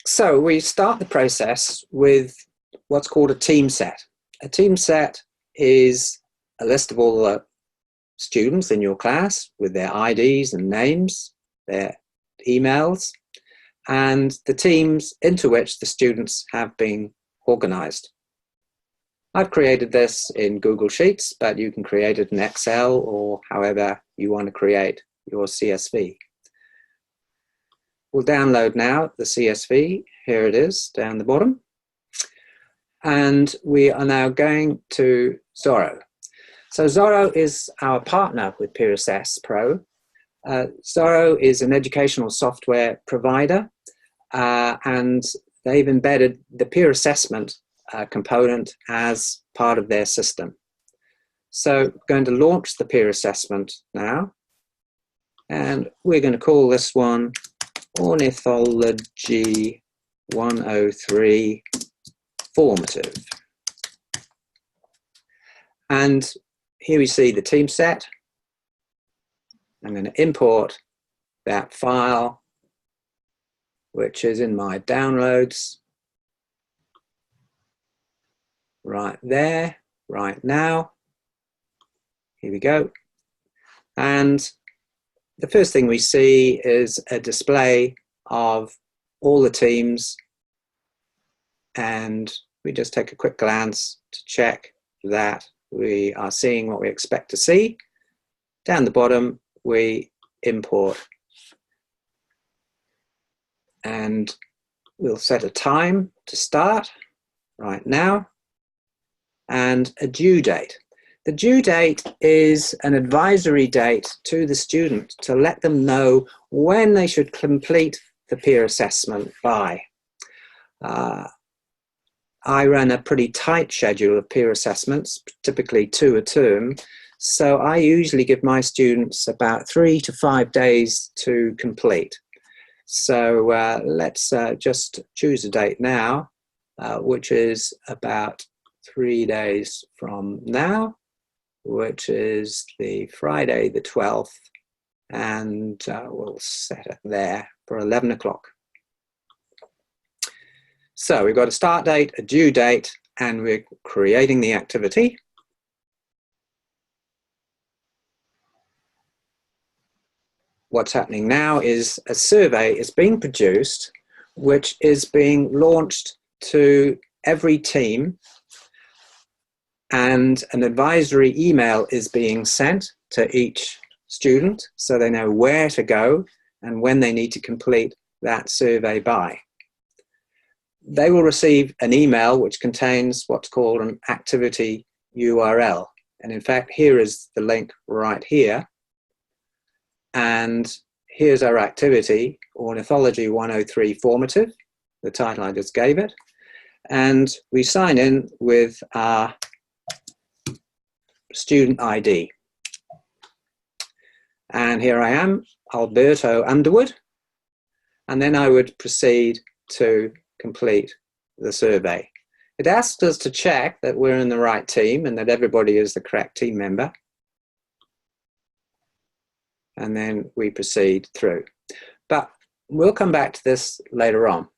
So we start the process with what's called a team set. A team set is a list of all the students in your class with their IDs and names, their emails, and the teams into which the students have been organized. I've created this in Google Sheets, but you can create it in Excel or however you want to create your CSV. We'll download now the CSV. Here it is down the bottom. And we are now going to Xorro. So Xorro is our partner with PeerAssess Pro. Xorro is an educational software provider, and they've embedded the peer assessment component as part of their system. So we're going to launch the peer assessment now, and we're going to call this one Ornithology 103 Formative. And here we see the team set. I'm going to import that file, which is in my downloads right there, right now. Here we go. And the first thing we see is a display of all the teams, and we just take a quick glance to check that we are seeing what we expect to see. Down the bottom, we import, and we'll set a time to start right now and a due date. The due date is an advisory date to the student to let them know when they should complete the peer assessment by. I run a pretty tight schedule of peer assessments, typically 2 a term, so I usually give my students about 3 to 5 days to complete. So let's just choose a date now, which is about 3 days from now, which is the Friday the 12th, and we'll set it there for 11 o'clock. So we've got a start date, a due date, and we're creating the activity. What's happening now is a survey is being produced, which is being launched to every team, and an advisory email is being sent to each student so they know where to go and when they need to complete that survey by. They will receive an email which contains what's called an activity URL. And in fact, here is the link right here. And here's our activity, Ornithology 103 Formative, the title I just gave it. And we sign in with our student ID. And here I am, Alberto Underwood. And then I would proceed to complete the survey. It asks us to check that we're in the right team and that everybody is the correct team member. And then we proceed through. But we'll come back to this later on.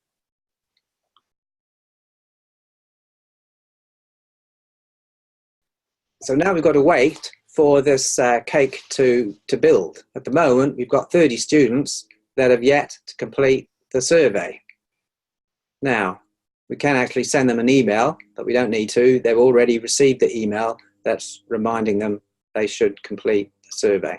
So now we've got to wait for this cake to build. At the moment, we've got 30 students that have yet to complete the survey. Now, we can actually send them an email, but we don't need to. They've already received the email that's reminding them they should complete the survey.